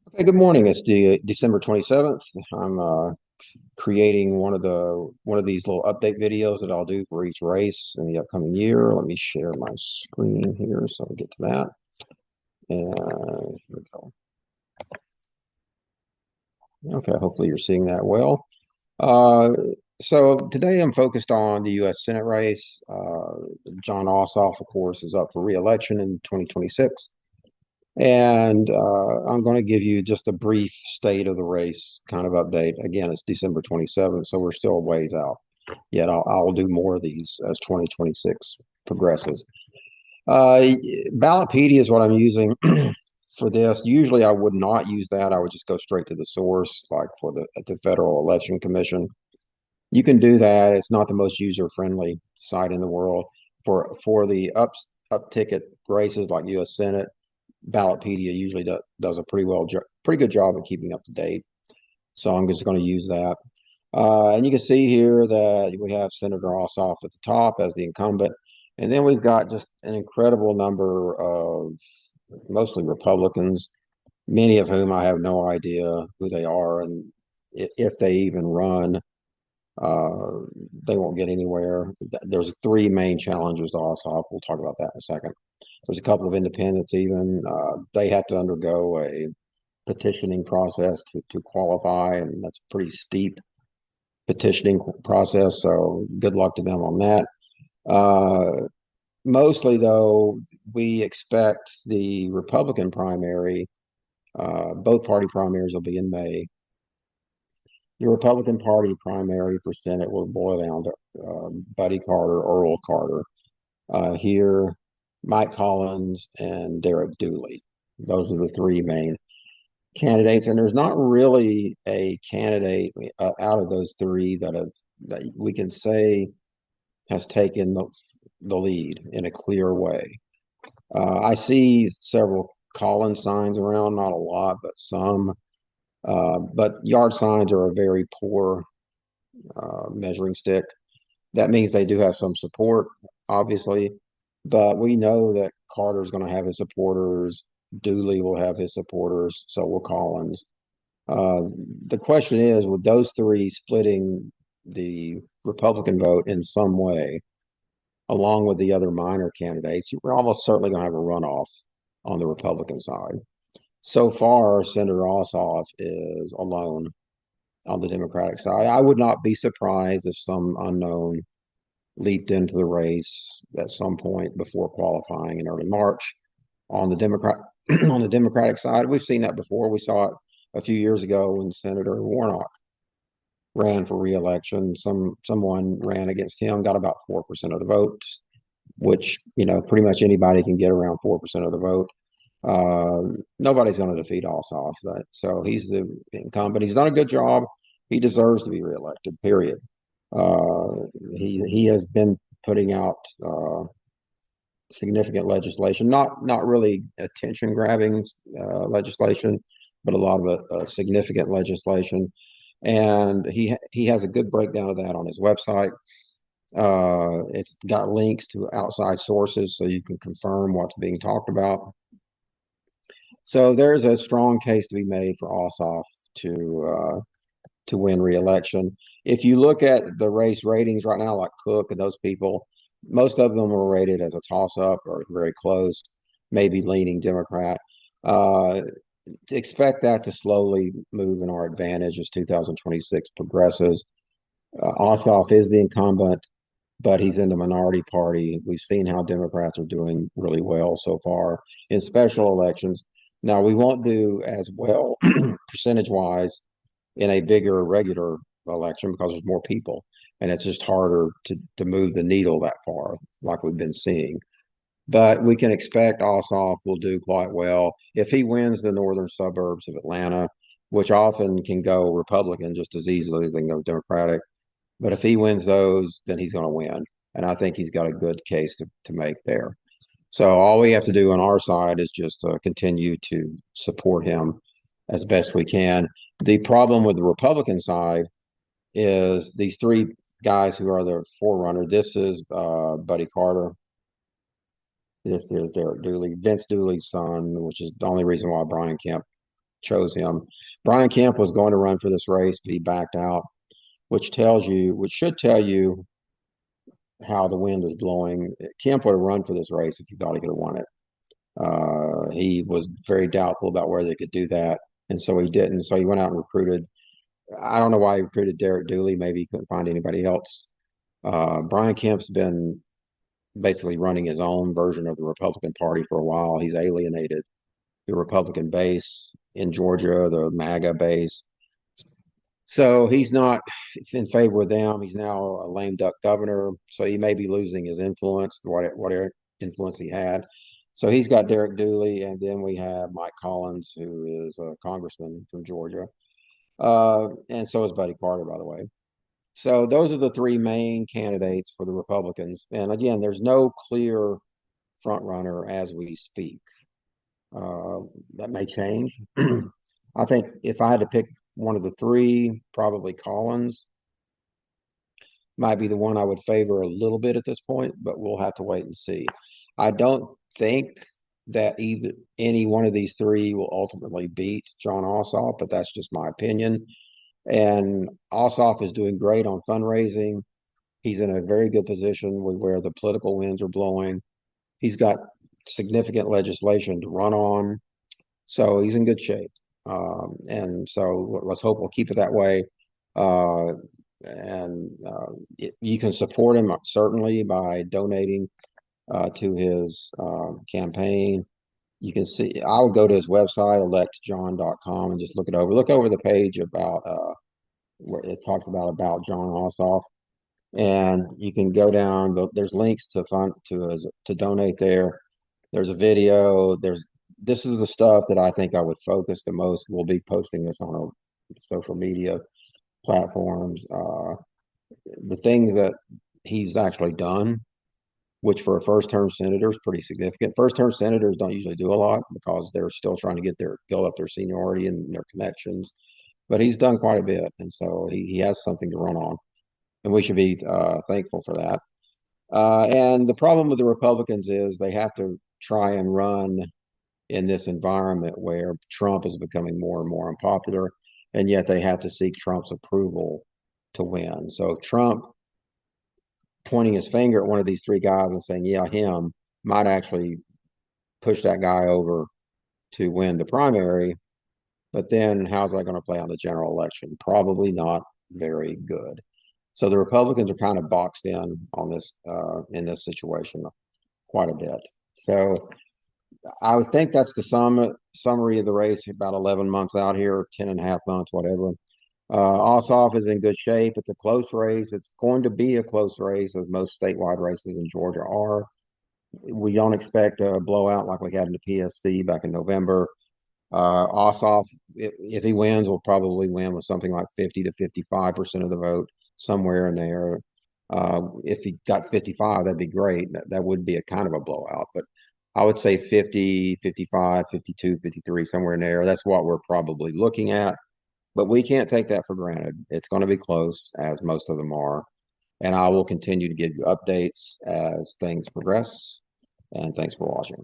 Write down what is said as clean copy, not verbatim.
Okay, good morning. It's December 27th. I'm creating one of these little update videos that I'll do for each race in the upcoming year. Let me share my screen here so we get to that. And here we go. Okay, hopefully you're seeing that well. Uh, so today I'm focused on the U.S. Senate race. John Ossoff, of course, is up for re-election in 2026. And I'm going to give you just a brief state of the race kind of update. Again, it's December 27th, so we're still a ways out. Yet I'll do more of these as 2026 progresses. Uh, Ballotpedia is what I'm using for this. Usually I would not use that. I would just go straight to the source, like for the Federal Election Commission. You can do that. It's not the most user-friendly site in the world. For the up ticket races like U.S. Senate, Ballotpedia usually does a pretty good job of keeping up to date. So I'm just going to use that. And you can see here that we have Senator Ossoff at the top as the incumbent. And then we've got just an incredible number of mostly Republicans, many of whom I have no idea who they are. And if they even run, uh, they won't get anywhere. There's three main challenges to Ossoff. We'll talk about that in a second. There's a couple of independents even. They have to undergo a petitioning process to qualify, and that's a pretty steep petitioning process. So good luck to them on that. Uh, Mostly, though, we expect the Republican primary, both party primaries will be in May. The Republican Party primary for Senate will boil down to Buddy Carter, Earl Carter. Here, Mike Collins and Derek Dooley. Those are the three main candidates, and there's not really a candidate out of those three that we can say has taken the lead in a clear way. I see several Collins signs around, not a lot, but some. But yard signs are a very poor measuring stick. That means they do have some support, obviously, but we know that Carter's going to have his supporters. Dooley will have his supporters. So will Collins. Uh, the question is, with those three splitting the Republican vote in some way, along with the other minor candidates, you're almost certainly going to have a runoff on the Republican side. So far, Senator Ossoff is alone on the Democratic side. I would not be surprised if some unknown leaped into the race at some point before qualifying in early March on the Democrat on the Democratic side. We've seen that before. We saw it a few years ago when Senator Warnock ran for reelection. Someone ran against him, got about 4% of the vote, which pretty much anybody can get around 4% of the vote. Nobody's going to defeat Ossoff. So he's the incumbent. He's done a good job. He deserves to be reelected. Period. Uh, he has been putting out significant legislation, not really attention grabbing legislation, but a lot of significant legislation, and he has a good breakdown of that on his website. It's got links to outside sources so you can confirm what's being talked about. So there's a strong case to be made for Ossoff to win re-election. If you look at the race ratings right now, like Cook and those people, most of them were rated as a toss-up or very close, maybe leaning Democrat. Uh, Expect that to slowly move in our advantage as 2026 progresses. Ossoff is the incumbent, but he's in the minority party. We've seen how Democrats are doing really well so far in special elections. Now, we won't do as well percentage-wise in a bigger regular election because there's more people and it's just harder to move the needle that far like we've been seeing. But we can expect Ossoff will do quite well if he wins the northern suburbs of Atlanta, which often can go Republican just as easily as they can go Democratic. But if he wins those, then he's going to win. And I think he's got a good case to make there. So all we have to do on our side is just continue to support him as best we can. The problem with the Republican side is these three guys who are the forerunner. This is Buddy Carter. This is Derek Dooley, Vince Dooley's son, which is the only reason why Brian Kemp chose him. Brian Kemp was going to run for this race, but he backed out, which should tell you how the wind is blowing. Kemp would have run for this race if he thought he could have won it. He was very doubtful about whether they could do that, and so he didn't. So he went out and recruited. I don't know why he recruited Derek Dooley. Maybe he couldn't find anybody else. Brian Kemp's been basically running his own version of the Republican Party for a while. He's alienated the Republican base in Georgia, the MAGA base. So he's not in favor of them. He's now a lame duck governor. So he may be losing his influence, whatever influence he had. So he's got Derek Dooley, and then we have Mike Collins, who is a congressman from Georgia. And so is Buddy Carter, by the way. So those are the three main candidates for the Republicans. And again, there's no clear front runner as we speak. Uh, that may change. I think if I had to pick one of the three, probably Collins might be the one I would favor a little bit at this point, but we'll have to wait and see. I don't think that either any one of these three will ultimately beat John Ossoff, but that's just my opinion. And Ossoff is doing great on fundraising. He's in a very good position with where the political winds are blowing. He's got significant legislation to run on, so he's in good shape. And so let's hope we'll keep it that way. Uh, and you can support him certainly by donating to his campaign. You can see, I'll go to his website, electjohn.com, and just look it over. Look over the page about where it talks about John Ossoff, and you can go down. There's links to fund to donate there. There's a video. This is the stuff that I think I would focus the most. We'll be posting this on our social media platforms. The things that he's actually done, which for a first-term senator is pretty significant. First-term senators don't usually do a lot because they're still trying to build up their seniority and their connections. But he's done quite a bit, and so he has something to run on, and we should be thankful for that. And the problem with the Republicans is they have to try and run in this environment where Trump is becoming more and more unpopular, and yet they have to seek Trump's approval to win. So Trump pointing his finger at one of these three guys and saying, yeah, him, might actually push that guy over to win the primary. But then how's that going to play on the general election? Probably not very good. So the Republicans are kind of boxed in this situation quite a bit. So I would think that's the summary of the race, about 11 months out here, 10 and a half months, whatever. Ossoff is in good shape. It's a close race. It's going to be a close race, as most statewide races in Georgia are. We don't expect a blowout like we had in the PSC back in November. Ossoff, if he wins, will probably win with something like 50 to 55% of the vote, somewhere in there. If he got 55, that'd be great. That would be a kind of a blowout, but I would say 50, 55, 52, 53, somewhere in there. That's what we're probably looking at. But we can't take that for granted. It's going to be close, as most of them are. And I will continue to give you updates as things progress. And thanks for watching.